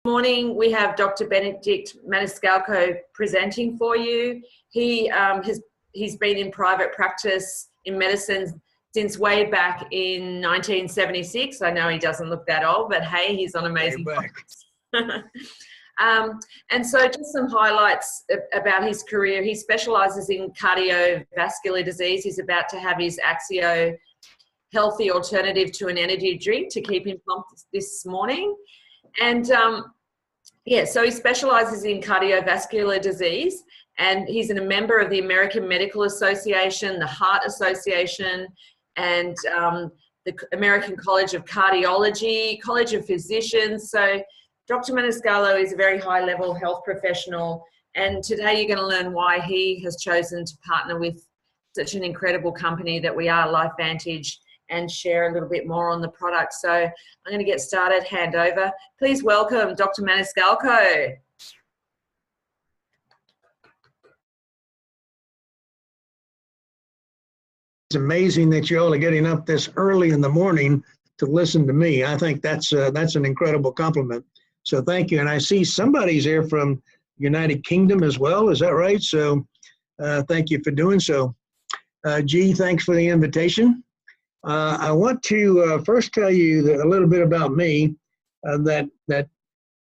Morning, we have Dr. Benedict Maniscalco presenting for you. He's been in private practice in medicine since way back in 1976. I know he doesn't look that old, but hey, he's on amazing progress. And so just some highlights about his career. He specialises in cardiovascular disease. He's about to have his Axio healthy alternative to an energy drink to keep him pumped this morning. And so he specialises in cardiovascular disease, and he's a member of the American Medical Association, the Heart Association, and the American College of Cardiology, College of Physicians. So Dr. Maniscalco is a very high-level health professional, and today you're going to learn why he has chosen to partner with such an incredible company that we are, Lifevantage, and share a little bit more on the product. So I'm going to get started, hand over. Please welcome Dr. Maniscalco. It's amazing that you all are getting up this early in the morning to listen to me. I think that's an incredible compliment. So thank you. And I see somebody's here from United Kingdom as well. Is that right? So thank you for doing so. G, thanks for the invitation. I want to first tell you a little bit about me that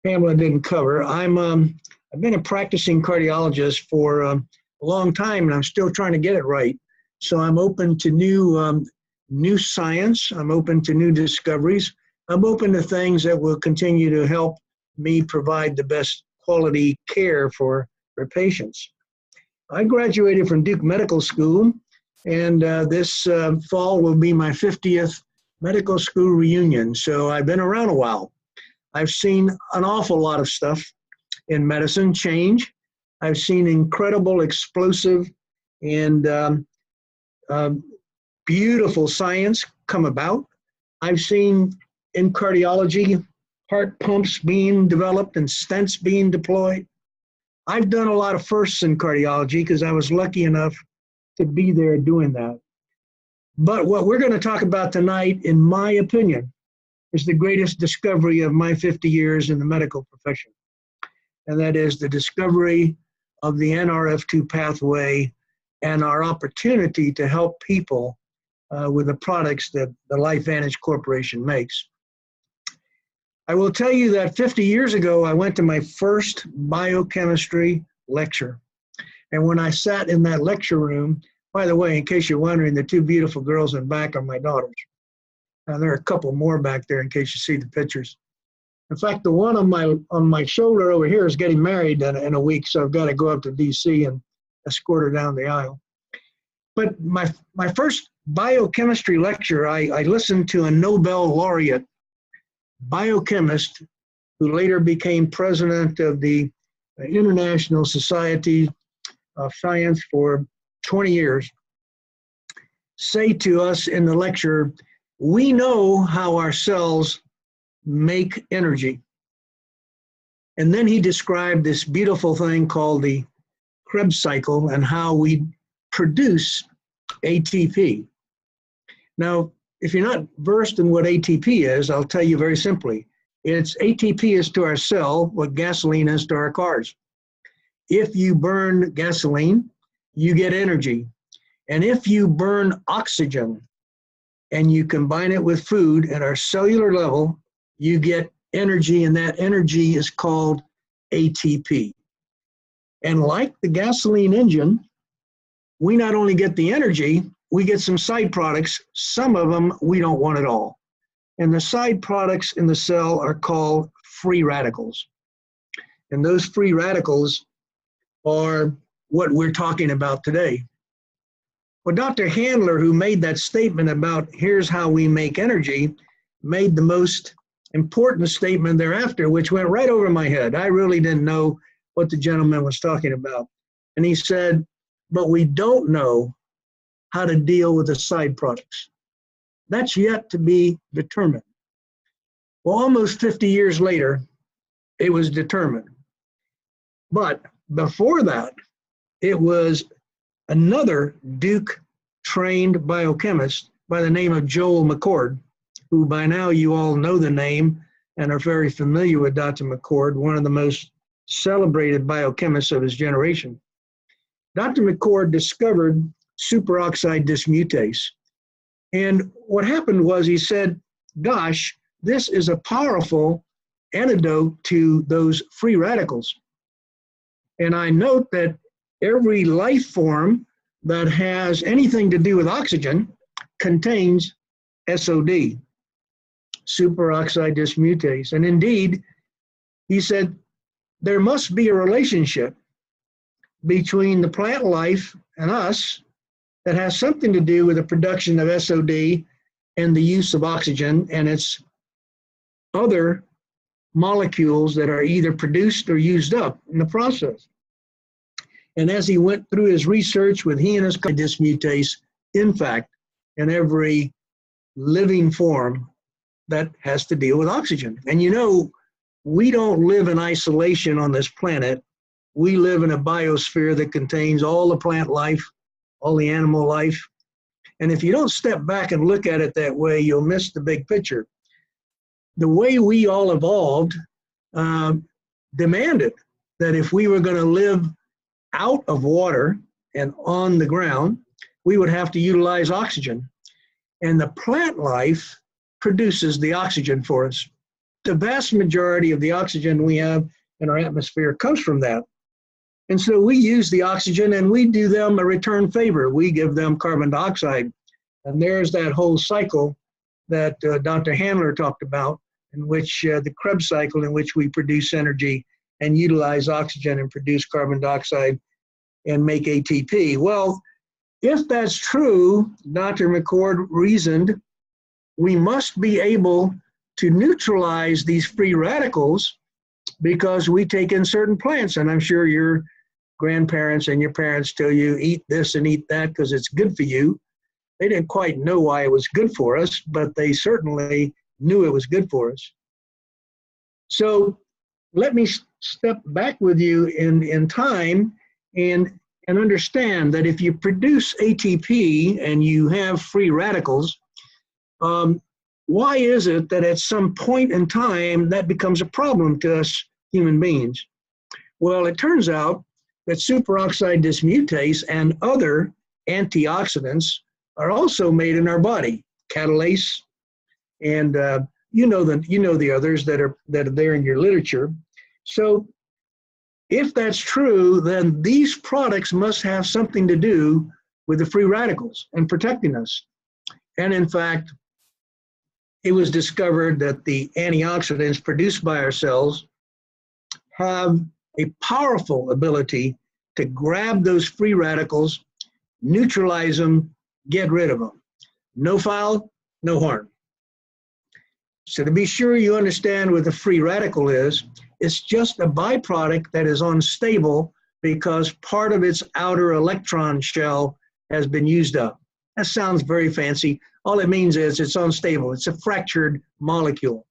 Pamela didn't cover. I've been a practicing cardiologist for a long time, and I'm still trying to get it right. So I'm open to new science. I'm open to new discoveries. I'm open to things that will continue to help me provide the best quality care for patients. I graduated from Duke Medical School, and this fall will be my 50th medical school reunion. So I've been around a while. I've seen an awful lot of stuff in medicine change. I've seen incredible, explosive, and beautiful science come about. I've seen in cardiology, heart pumps being developed and stents being deployed. I've done a lot of firsts in cardiology because I was lucky enough to be there doing that. But what we're going to talk about tonight, in my opinion, is the greatest discovery of my 50 years in the medical profession. And that is the discovery of the Nrf2 pathway and our opportunity to help people with the products that the Lifevantage Corporation makes. I will tell you that 50 years ago, I went to my first biochemistry lecture. And when I sat in that lecture room, by the way, in case you're wondering, the two beautiful girls in back are my daughters. And there are a couple more back there in case you see the pictures. In fact, the one on my shoulder over here is getting married in a week, so I've got to go up to DC and escort her down the aisle. But my first biochemistry lecture, I listened to a Nobel laureate biochemist who later became president of the International Society of Science for 20 years, say to us in the lecture, we know how our cells make energy. And then he described this beautiful thing called the Krebs cycle and how we produce ATP. Now, if you're not versed in what ATP is, I'll tell you very simply. It's ATP is to our cell what gasoline is to our cars. If you burn gasoline, you get energy. And if you burn oxygen and you combine it with food at our cellular level, you get energy, and that energy is called ATP. And like the gasoline engine, we not only get the energy, we get some side products. Some of them we don't want at all. And the side products in the cell are called free radicals. And those free radicals are what we're talking about today. Well, Dr. Handler, who made that statement about here's how we make energy, made the most important statement thereafter, which went right over my head. I really didn't know what the gentleman was talking about. And he said, but we don't know how to deal with the side products. That's yet to be determined. Well, almost 50 years later, it was determined. But before that, it was another Duke-trained biochemist by the name of Joel McCord, who by now you all know the name, and are very familiar with Dr. McCord, one of the most celebrated biochemists of his generation. Dr. McCord discovered superoxide dismutase. And what happened was he said, gosh, this is a powerful antidote to those free radicals. And I note that every life form that has anything to do with oxygen contains SOD, superoxide dismutase. And indeed, he said, there must be a relationship between the plant life and us that has something to do with the production of SOD and the use of oxygen and its other molecules that are either produced or used up in the process. And as he went through his research with he and his dismutase, in fact, in every living form that has to deal with oxygen. And you know, we don't live in isolation on this planet. We live in a biosphere that contains all the plant life, all the animal life. And if you don't step back and look at it that way, you'll miss the big picture. The way we all evolved demanded that if we were going to live out of water and on the ground, we would have to utilize oxygen. And the plant life produces the oxygen for us. The vast majority of the oxygen we have in our atmosphere comes from that. And so we use the oxygen and we do them a return favor. We give them carbon dioxide. And there's that whole cycle that Dr. Handler talked about, in which the Krebs cycle, in which we produce energy and utilize oxygen and produce carbon dioxide and make ATP. Well, if that's true, Dr. McCord reasoned, we must be able to neutralize these free radicals because we take in certain plants. And I'm sure your grandparents and your parents tell you, eat this and eat that because it's good for you. They didn't quite know why it was good for us, but they certainly knew it was good for us. So let me step back with you in time and understand that if you produce ATP and you have free radicals, why is it that at some point in time that becomes a problem to us human beings? Well, it turns out that superoxide dismutase and other antioxidants are also made in our body, catalase, and you know the others that are there in your literature. So if that's true, then these products must have something to do with the free radicals and protecting us. And in fact, it was discovered that the antioxidants produced by our cells have a powerful ability to grab those free radicals, neutralize them, get rid of them. No foul, no harm. So to be sure you understand what the free radical is, it's just a byproduct that is unstable because part of its outer electron shell has been used up. That sounds very fancy. All it means is it's unstable. It's a fractured molecule.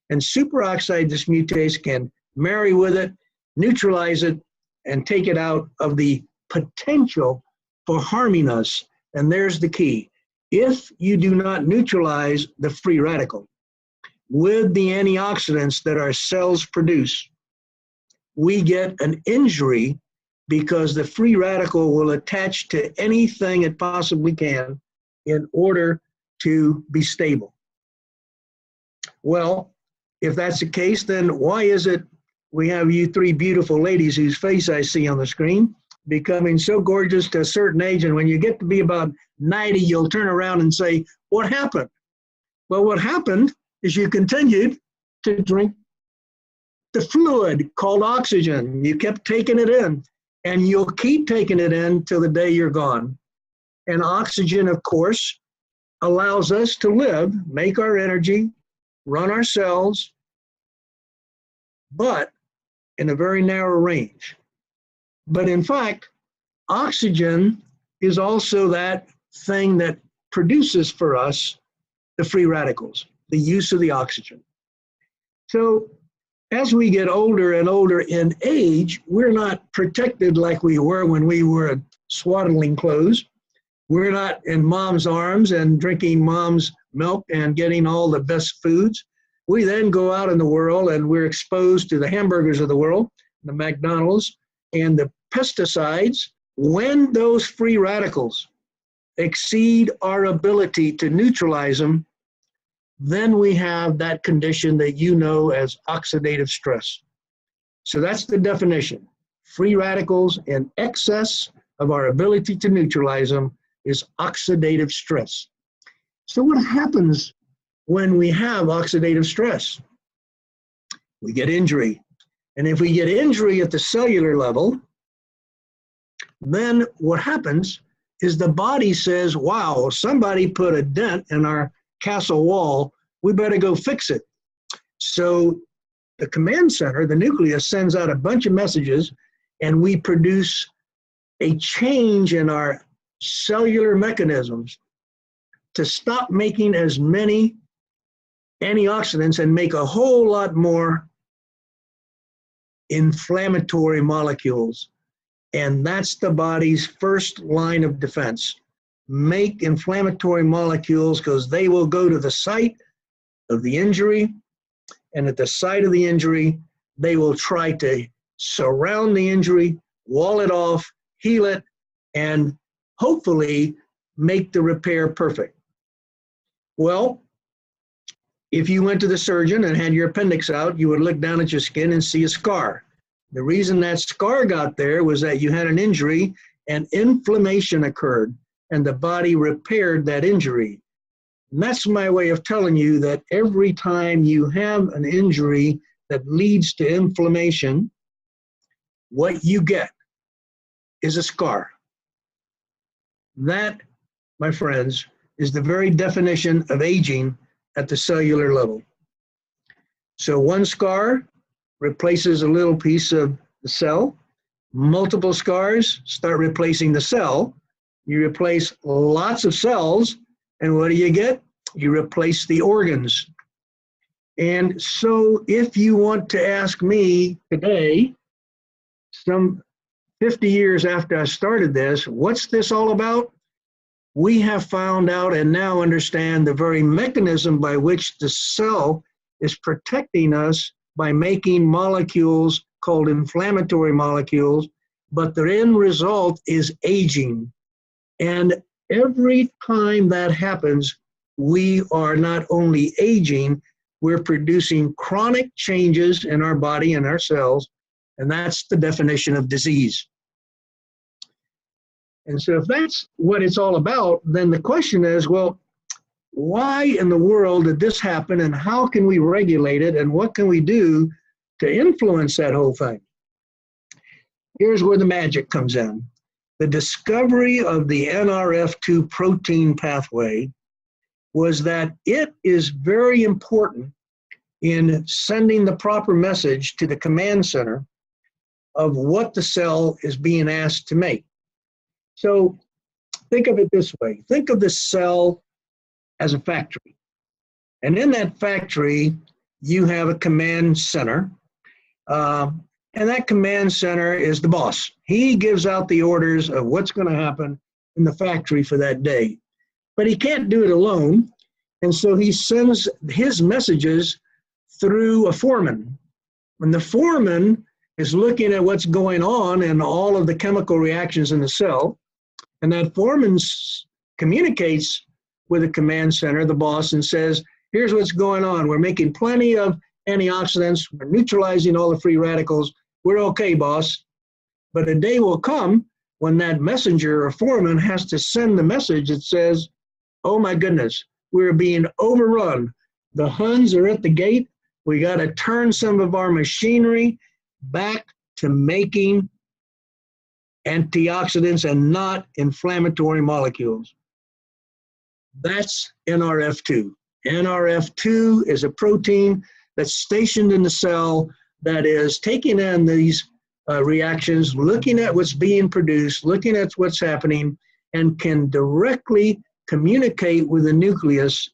And superoxide dismutase can marry with it, neutralize it, and take it out of the potential for harming us. And there's the key. If you do not neutralize the free radical with the antioxidants that our cells produce, we get an injury because the free radical will attach to anything it possibly can in order to be stable. Well, if that's the case, then why is it we have you three beautiful ladies whose face I see on the screen becoming so gorgeous to a certain age, and when you get to be about 90, you'll turn around and say, what happened? Well, what happened is you continued to drink the fluid called oxygen. You kept taking it in, and you'll keep taking it in till the day you're gone. And oxygen, of course, allows us to live, make our energy, run our cells, but in a very narrow range. But in fact, oxygen is also that thing that produces for us the free radicals, the use of the oxygen. So as we get older and older in age, we're not protected like we were when we were swaddling clothes. We're not in mom's arms and drinking mom's milk and getting all the best foods. We then go out in the world and we're exposed to the hamburgers of the world, the McDonald's, and the pesticides. When those free radicals exceed our ability to neutralize them, then we have that condition that you know as oxidative stress. So that's the definition. Free radicals in excess of our ability to neutralize them is oxidative stress. So what happens when we have oxidative stress? We get injury. And if we get injury at the cellular level, then what happens is the body says, wow, somebody put a dent in our castle wall, we better go fix it. So the command center, the nucleus, sends out a bunch of messages, and we produce a change in our cellular mechanisms to stop making as many antioxidants and make a whole lot more inflammatory molecules. And that's the body's first line of defense. Make inflammatory molecules, because they will go to the site of the injury, and at the site of the injury, they will try to surround the injury, wall it off, heal it, and hopefully make the repair perfect. Well, if you went to the surgeon and had your appendix out, you would look down at your skin and see a scar. The reason that scar got there was that you had an injury and inflammation occurred, and the body repaired that injury. And that's my way of telling you that every time you have an injury that leads to inflammation, what you get is a scar. That, my friends, is the very definition of aging at the cellular level. So one scar replaces a little piece of the cell. Multiple scars start replacing the cell. You replace lots of cells, and what do you get? You replace the organs. And so if you want to ask me today, some 50 years after I started this, what's this all about? We have found out and now understand the very mechanism by which the cell is protecting us by making molecules called inflammatory molecules, but the end result is aging. And every time that happens, we are not only aging, we're producing chronic changes in our body and our cells, and that's the definition of disease. And so if that's what it's all about, then the question is, well, why in the world did this happen, and how can we regulate it, and what can we do to influence that whole thing? Here's where the magic comes in. The discovery of the Nrf2 protein pathway was that it is very important in sending the proper message to the command center of what the cell is being asked to make. So think of it this way. Think of the cell as a factory. And in that factory, you have a command center. And that command center is the boss. He gives out the orders of what's going to happen in the factory for that day. But he can't do it alone. And so he sends his messages through a foreman. And the foreman is looking at what's going on and all of the chemical reactions in the cell. And that foreman communicates with the command center, the boss, and says, here's what's going on. We're making plenty of antioxidants. We're neutralizing all the free radicals. We're okay, boss. But a day will come when that messenger or foreman has to send the message that says, oh my goodness, we're being overrun. The Huns are at the gate. We got to turn some of our machinery back to making antioxidants and not inflammatory molecules. That's Nrf2. Nrf2 is a protein that's stationed in the cell that is taking in these reactions, looking at what's being produced, looking at what's happening, and can directly communicate with the nucleus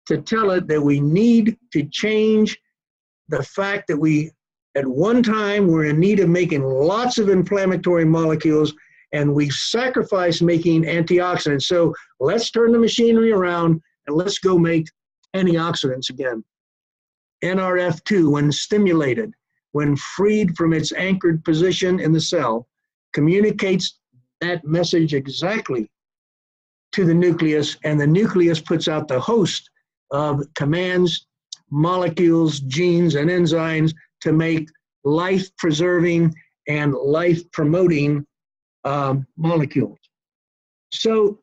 to tell it that we need to change the fact that we, at one time, were in need of making lots of inflammatory molecules, and we sacrificed making antioxidants. So let's turn the machinery around and let's go make antioxidants again. Nrf2, when stimulated, when freed from its anchored position in the cell, communicates that message exactly to the nucleus, and the nucleus puts out the host of commands, molecules, genes, and enzymes to make life-preserving and life-promoting molecules. So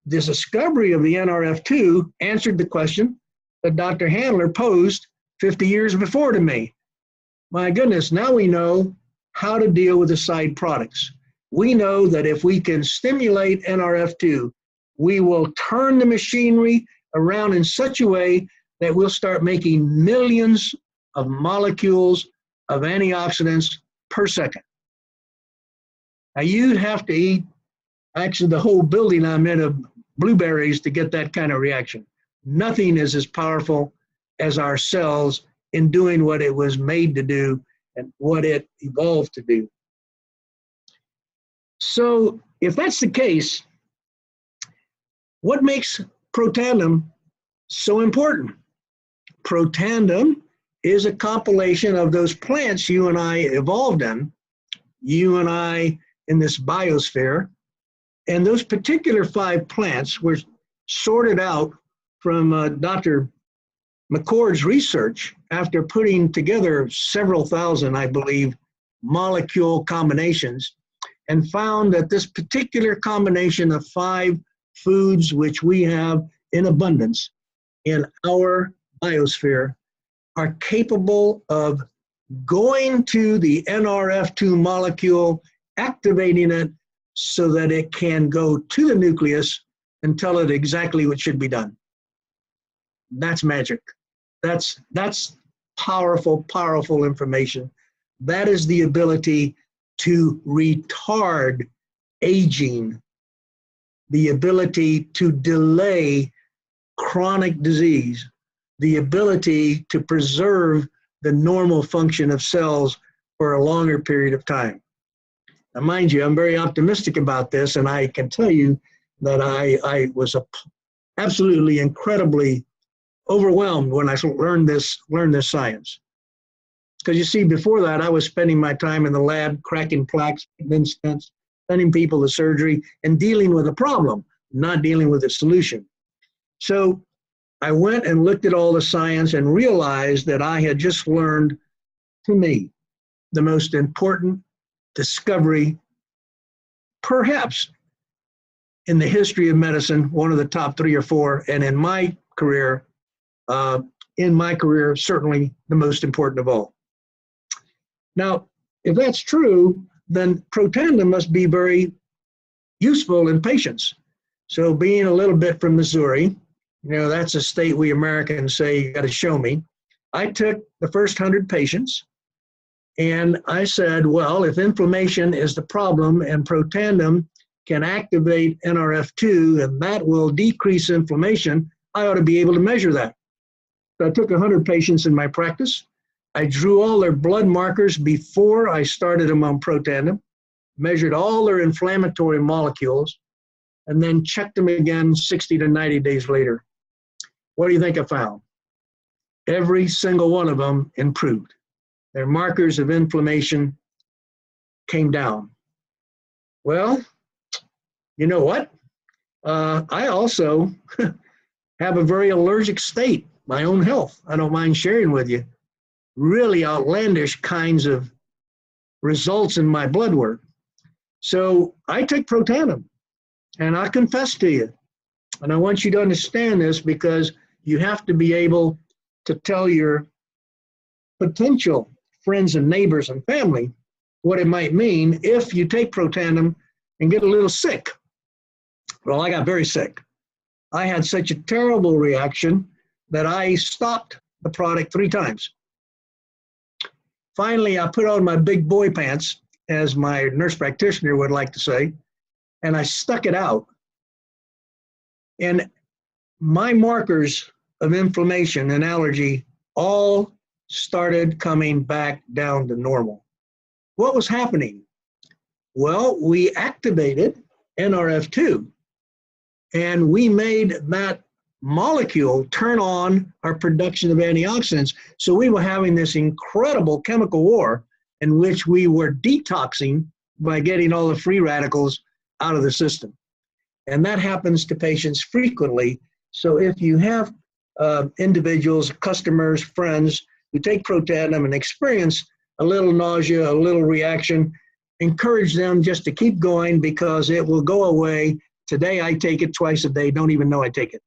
this discovery of the Nrf2 answered the question that Dr. Handler posed 50 years before to me. My goodness, now we know how to deal with the side products. We know that if we can stimulate Nrf2, we will turn the machinery around in such a way that we'll start making millions of molecules of antioxidants per second. Now you'd have to eat actually the whole building I'm in of blueberries to get that kind of reaction. Nothing is as powerful as our cells in doing what it was made to do and what it evolved to do. So if that's the case, what makes Protandim so important? Protandim is a compilation of those plants you and I evolved in, you and I in this biosphere, and those particular 5 plants were sorted out from Dr. McCord's research after putting together several thousand, I believe, molecule combinations, and found that this particular combination of 5 foods which we have in abundance in our biosphere are capable of going to the Nrf2 molecule, activating it so that it can go to the nucleus and tell it exactly what should be done. That's magic. That's powerful, powerful information. That is the ability to retard aging, the ability to delay chronic disease, the ability to preserve the normal function of cells for a longer period of time. Now, mind you, I'm very optimistic about this, and I can tell you that I was absolutely incredibly overwhelmed when I learned this science. Because you see, before that, I was spending my time in the lab, cracking plaques, then stents, sending people to surgery, and dealing with a problem, not dealing with a solution. So I went and looked at all the science and realized that I had just learned, to me, the most important discovery, perhaps in the history of medicine, one of the top 3 or 4, and in my career, certainly the most important of all. Now, if that's true, then Protandim must be very useful in patients. So being a little bit from Missouri, that's a state we Americans say, you got to show me. I took the first 100 patients and I said, well, if inflammation is the problem and Protandim can activate Nrf2 and that will decrease inflammation, I ought to be able to measure that. So I took 100 patients in my practice. I drew all their blood markers before I started them on Protandim, measured all their inflammatory molecules, and then checked them again 60 to 90 days later. What do you think I found? Every single one of them improved. Their markers of inflammation came down. Well, you know what? I also have a very allergic state, my own health. I don't mind sharing with you. Really outlandish kinds of results in my blood work. So I took Protandim, and I confess to you, and I want you to understand this because you have to be able to tell your potential friends and neighbors and family what it might mean if you take Protandim and get a little sick. Well, I got very sick. I had such a terrible reaction that I stopped the product 3 times. Finally, I put on my big boy pants, as my nurse practitioner would like to say, and I stuck it out. And my markers of inflammation and allergy all started coming back down to normal. What was happening? Well, we activated Nrf2, and we made that molecule turn on our production of antioxidants. So we were having this incredible chemical war in which we were detoxing by getting all the free radicals out of the system. And that happens to patients frequently. So if you have individuals, customers, friends who take Protandim and experience a little nausea, a little reaction, encourage them just to keep going because it will go away. Today I take it twice a day, don't even know I take it.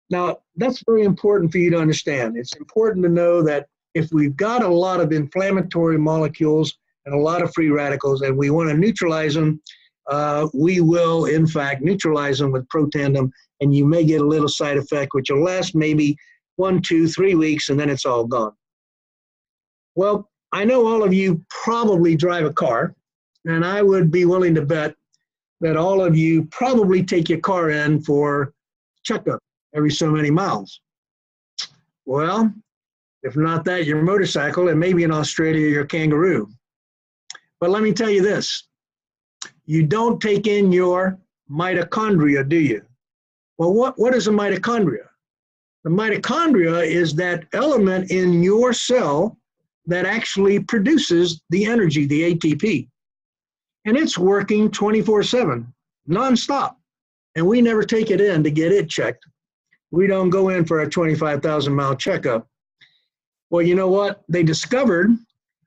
Now, that's very important for you to understand. It's important to know that if we've got a lot of inflammatory molecules and a lot of free radicals and we want to neutralize them, we will, in fact, neutralize them with Protandim, and you may get a little side effect, which will last maybe 1, 2, 3 weeks, and then it's all gone. Well, I know all of you probably drive a car, and I would be willing to bet that all of you probably take your car in for checkup every so many miles. Well, if not that, your motorcycle, and maybe in Australia, your kangaroo. But let me tell you this, you don't take in your mitochondria, do you? Well, what is a mitochondria? The mitochondria is that element in your cell that actually produces the energy, the ATP. And it's working 24/7, nonstop. And we never take it in to get it checked. We don't go in for a 25,000-mile checkup. Well, you know what? They discovered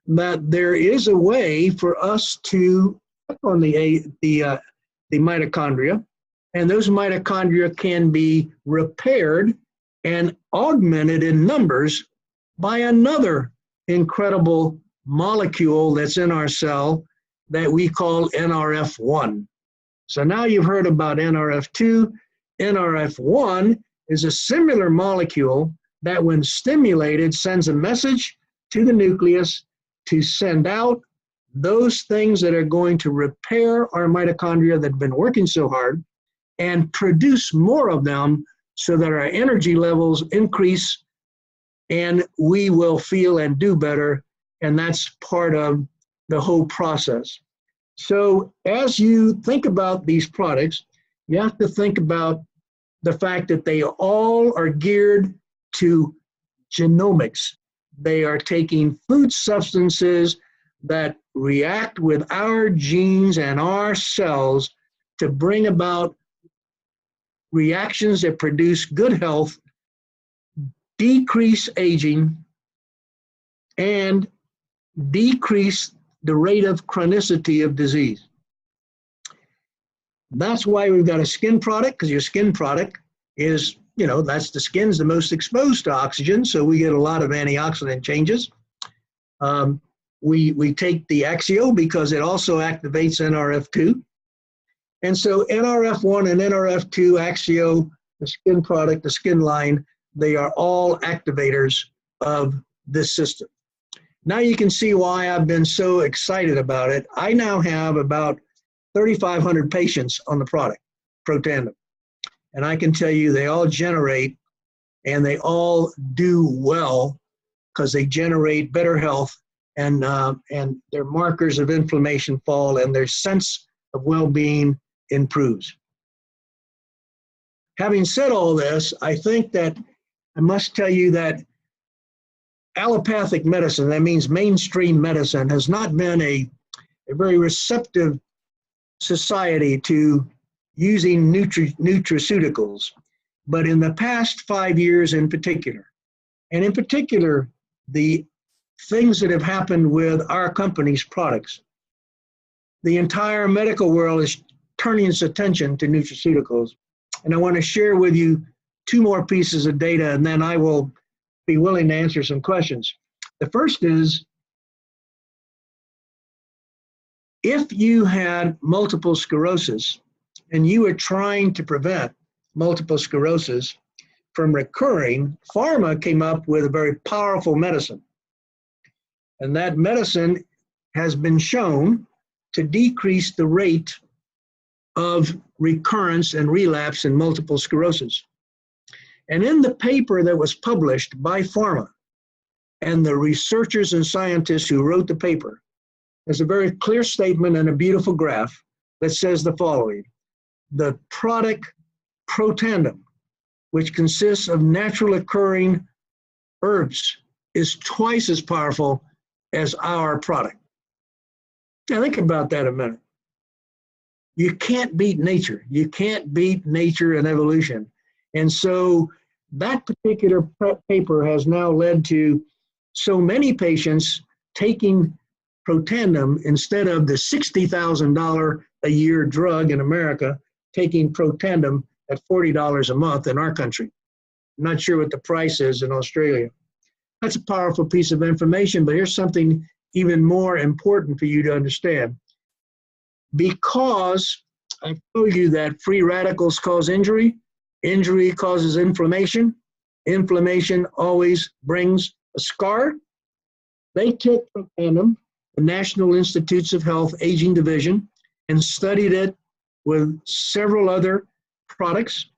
that there is a way for us to check on the mitochondria, and those mitochondria can be repaired and augmented in numbers by another incredible molecule that's in our cell that we call Nrf2. So now you've heard about Nrf2. Nrf1 is a similar molecule that when stimulated sends a message to the nucleus to send out those things that are going to repair our mitochondria that have been working so hard and produce more of them so that our energy levels increase and we will feel and do better. And that's part of the whole process. So as you think about these products, you have to think about the fact that they all are geared to genomics. They are taking food substances that react with our genes and our cells to bring about reactions that produce good health, decrease aging, and decrease the rate of chronicity of disease. That's why we've got a skin product, because your skin product is, that's the skin's the most exposed to oxygen, so we get a lot of antioxidant changes. We take the Axio because it also activates Nrf2. And so Nrf1 and Nrf2, Axio, the skin product, the skin line, they are all activators of this system. Now you can see why I've been so excited about it. I now have about 3,500 patients on the product, Protandim. And I can tell you they all generate and they all do well because they generate better health and their markers of inflammation fall and their sense of well-being improves. Having said all this, I think that I must tell you that allopathic medicine, that means mainstream medicine, has not been a very receptive society to using nutraceuticals. But in the past 5 years in particular, and in particular, the things that have happened with our company's products, the entire medical world is turning its attention to nutraceuticals. And I want to share with you 2 more pieces of data, and then I will be willing to answer some questions. The first is, if you had multiple sclerosis and you were trying to prevent multiple sclerosis from recurring, pharma came up with a very powerful medicine. And that medicine has been shown to decrease the rate of recurrence and relapse in multiple sclerosis. And in the paper that was published by pharma and the researchers and scientists who wrote the paper, there's a very clear statement and a beautiful graph that says the following: the product Protandim, which consists of natural occurring herbs, is twice as powerful as our product. Now think about that a minute. You can't beat nature. You can't beat nature and evolution. And so that particular paper has now led to so many patients taking Protandim instead of the $60,000 a year drug in America, taking Protandim at $40 a month in our country. I'm not sure what the price is in Australia. That's a powerful piece of information, but here's something even more important for you to understand. Because I told you that free radicals cause injury, injury causes inflammation, inflammation always brings a scar. They took Protandim, the National Institutes of Health Aging Division, and studied it with several other products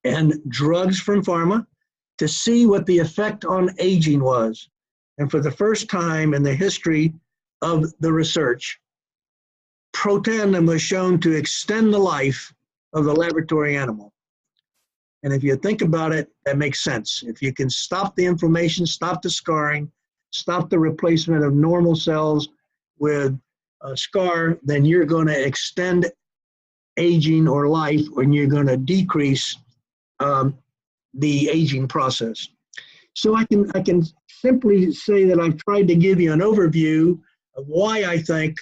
and drugs from pharma to see what the effect on aging was. And for the first time in the history of the research, Protandim was shown to extend the life of the laboratory animal. And if you think about it, that makes sense. If you can stop the inflammation, stop the scarring, stop the replacement of normal cells with a scar, then you're going to extend aging or life, and you're going to decrease the aging process. So I can simply say that I've tried to give you an overview of why I think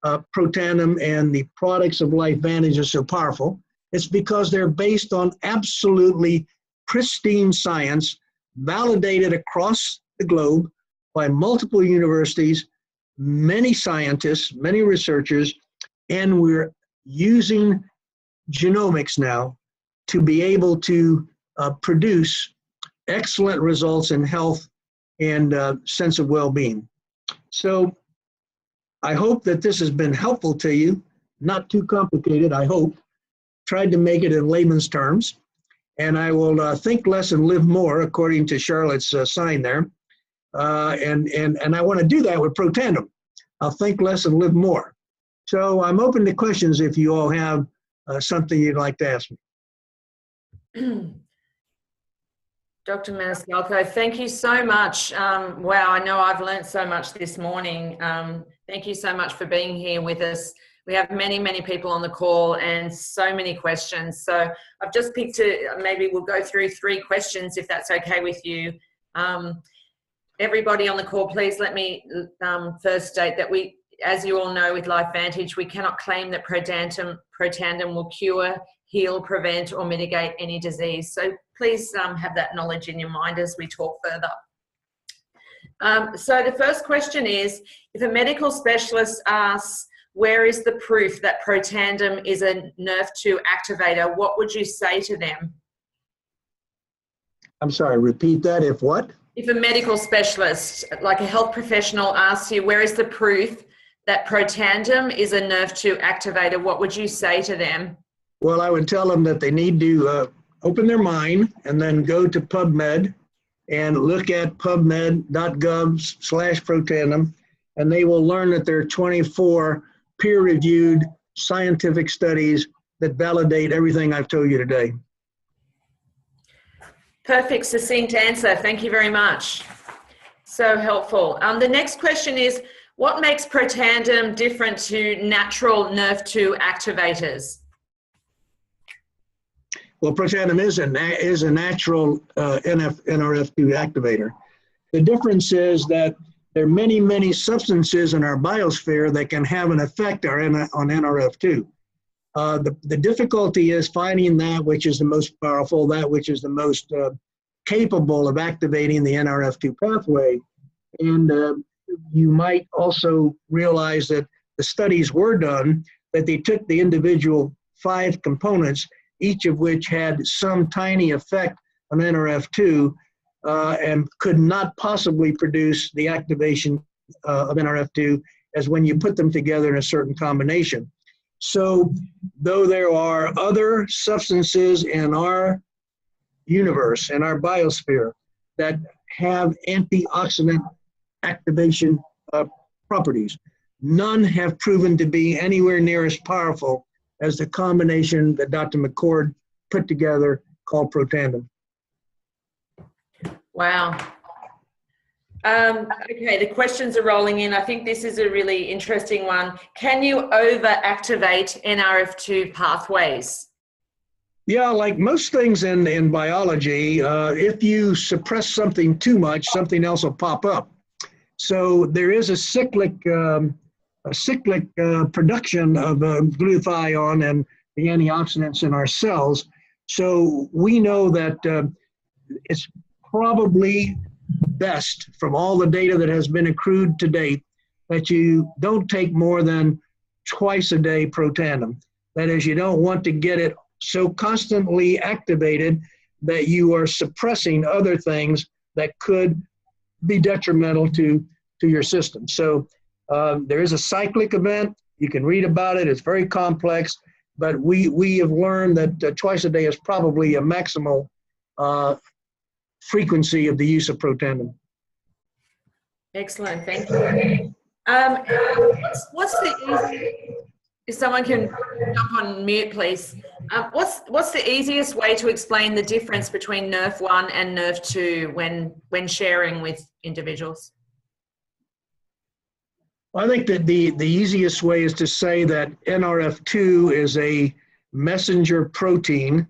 Protandim and the products of Lifevantage are so powerful. It's because they're based on absolutely pristine science, validated across the globe by multiple universities, many scientists, many researchers, and we're using genomics now to be able to produce excellent results in health and sense of well-being. So I hope that this has been helpful to you, not too complicated, I hope. Tried to make it in layman's terms. And I will think less and live more, according to Charlotte's sign there. And I want to do that with Protandim. I'll think less and live more. So I'm open to questions if you all have something you'd like to ask me. Dr. Maniscalco, thank you so much. Wow, I know I've learned so much this morning. Thank you so much for being here with us. We have many, many people on the call and so many questions. So I've just picked maybe we'll go through 3 questions if that's okay with you. Everybody on the call, please let me first state that we, as you all know with Lifevantage, we cannot claim that Protandim will cure, heal, prevent or mitigate any disease. So please have that knowledge in your mind as we talk further. So the first question is, if a medical specialist asks, where is the proof that Protandim is a Nrf2 activator, what would you say to them? I'm sorry, repeat that. If what? If a medical specialist, like a health professional, asks you, where is the proof that Protandim is a Nrf2 activator, what would you say to them? Well, I would tell them that they need to open their mind and then go to PubMed and look at pubmed.gov/Protandim, and they will learn that there are 24 peer-reviewed scientific studies that validate everything I've told you today. Perfect, succinct answer. Thank you very much. So helpful. The next question is, what makes Protandim different to natural Nrf2 activators? Well, Protandim is a natural Nrf2 activator. The difference is that there are many, many substances in our biosphere that can have an effect on Nrf2. The difficulty is finding that which is the most powerful, that which is the most capable of activating the Nrf2 pathway. And you might also realize that the studies were done, that they took the individual 5 components, each of which had some tiny effect on Nrf2, and could not possibly produce the activation of Nrf2 as when you put them together in a certain combination. So though there are other substances in our universe, in our biosphere, that have antioxidant activation properties, none have proven to be anywhere near as powerful as the combination that Dr. McCord put together called Protandim. Wow. Okay, the questions are rolling in. I think this is a really interesting one. Can you over-activate Nrf2 pathways? Yeah, like most things in biology, if you suppress something too much, something else will pop up. So there is a cyclic production of glutathione and the antioxidants in our cells. So we know that it's probably best from all the data that has been accrued to date that you don't take more than twice a day Protandim. That is, you don't want to get it so constantly activated that you are suppressing other things that could be detrimental to your system. So there is a cyclic event. You can read about it. It's very complex, but we have learned that twice a day is probably a maximal frequency of the use of Protandim. Excellent, thank you. What's the easy, if someone can jump on mute, please. What's the easiest way to explain the difference between Nrf1 and Nrf2 when sharing with individuals? I think that the easiest way is to say that Nrf2 is a messenger protein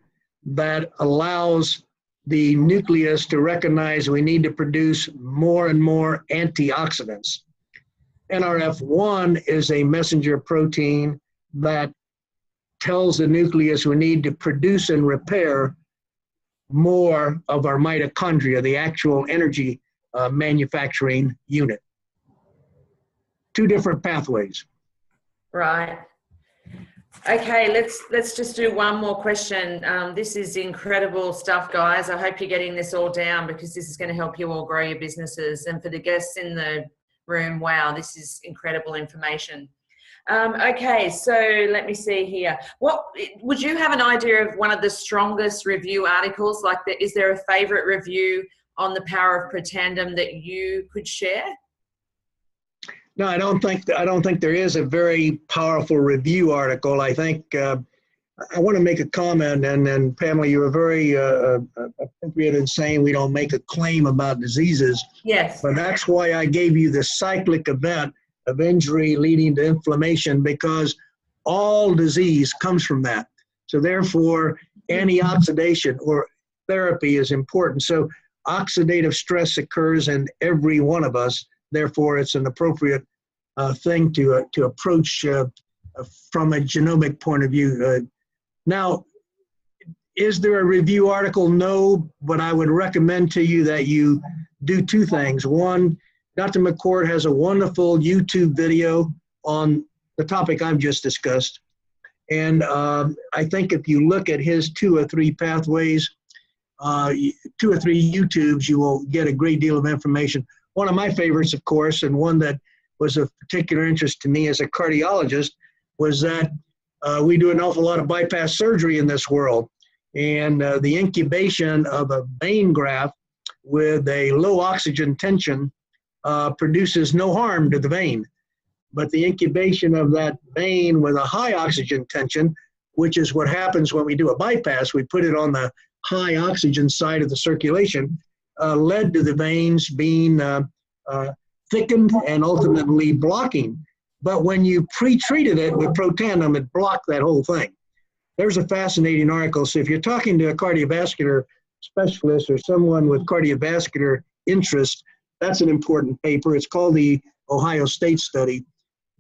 that allows the nucleus to recognize we need to produce more and more antioxidants. Nrf1 is a messenger protein that tells the nucleus we need to produce and repair more of our mitochondria, the actual energy manufacturing unit. Two different pathways. Right. Okay, let's just do one more question. This is incredible stuff, guys. I hope you're getting this all down because this is going to help you all grow your businesses. And for the guests in the room, wow, this is incredible information. Okay, so let me see here. What would you have an idea of one of the strongest review articles? Like, is there a favorite review on the power of Protandim that you could share? No, I don't think there is a very powerful review article. I think I want to make a comment, and Pamela, you were very appropriate in saying we don't make a claim about diseases. Yes. But that's why I gave you the cyclic event of injury leading to inflammation, because all disease comes from that. So therefore, antioxidation or therapy is important. So oxidative stress occurs in every one of us. Therefore, it's an appropriate thing to approach from a genomic point of view. Now, is there a review article? No, but I would recommend to you that you do two things. One, Dr. McCord has a wonderful YouTube video on the topic I've just discussed. And I think if you look at his 2 or 3 pathways, 2 or 3 YouTubes, you will get a great deal of information. One of my favorites, of course, and one that was of particular interest to me as a cardiologist, was that we do an awful lot of bypass surgery in this world. And the incubation of a vein graft with a low oxygen tension produces no harm to the vein. But the incubation of that vein with a high oxygen tension, which is what happens when we do a bypass, we put it on the high oxygen side of the circulation, led to the veins being thickened and ultimately blocking. But when you pre-treated it with Protandim, it blocked that whole thing. There's a fascinating article. So if you're talking to a cardiovascular specialist or someone with cardiovascular interest, that's an important paper. It's called the Ohio State Study.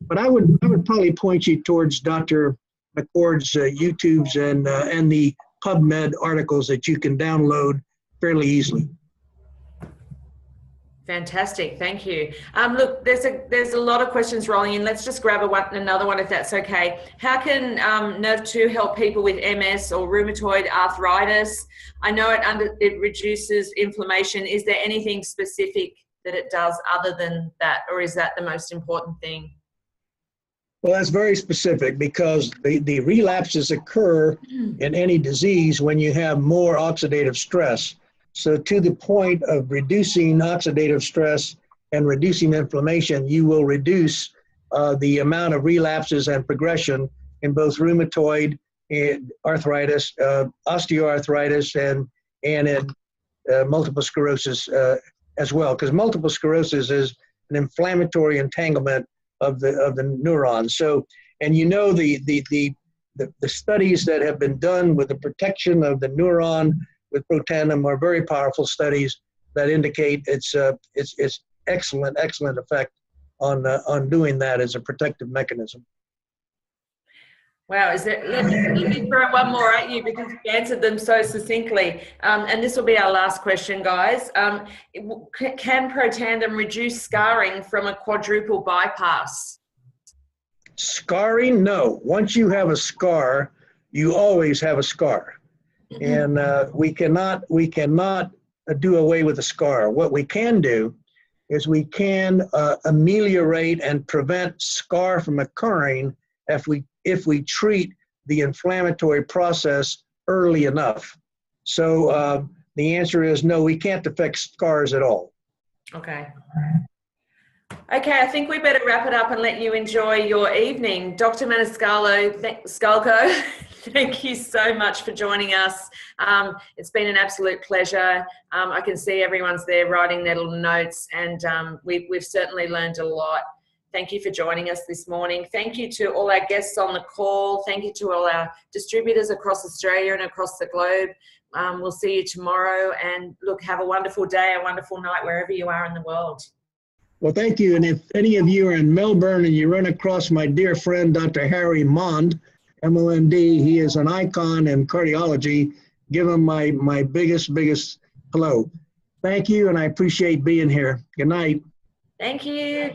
But I would probably point you towards Dr. McCord's YouTubes and the PubMed articles that you can download fairly easily. Fantastic, thank you. Look, there's a lot of questions rolling in. Let's just grab another one if that's okay. How can Nrf2 help people with MS or rheumatoid arthritis? I know it reduces inflammation. Is there anything specific that it does other than that, or is that the most important thing? Well, that's very specific, because the relapses occur in any disease when you have more oxidative stress. So to the point of reducing oxidative stress and reducing inflammation, you will reduce the amount of relapses and progression in both rheumatoid arthritis, osteoarthritis, and in multiple sclerosis as well, because multiple sclerosis is an inflammatory entanglement of the neurons. So, and you know the studies that have been done with the protection of the neuron with protandim are very powerful studies that indicate its excellent effect on doing that as a protective mechanism. Wow, let me throw one more at you because you answered them so succinctly. And this will be our last question, guys. Can protandim reduce scarring from a quadruple bypass? Scarring? No. Once you have a scar, you always have a scar. And we cannot do away with a scar. What we can do is we can ameliorate and prevent scar from occurring if we treat the inflammatory process early enough. So the answer is no, we can't affect scars at all. Okay. Okay, I think we better wrap it up and let you enjoy your evening. Dr. Maniscalco, thank you so much for joining us. It's been an absolute pleasure. I can see everyone's there writing their little notes, and we've certainly learned a lot. Thank you for joining us this morning. Thank you to all our guests on the call. Thank you to all our distributors across Australia and across the globe. We'll see you tomorrow, and look, have a wonderful day, a wonderful night, wherever you are in the world. Well, thank you. And if any of you are in Melbourne and you run across my dear friend, Dr. Harry Mond, MOND, he is an icon in cardiology. Give him my biggest hello. Thank you, and I appreciate being here. Good night. Thank you.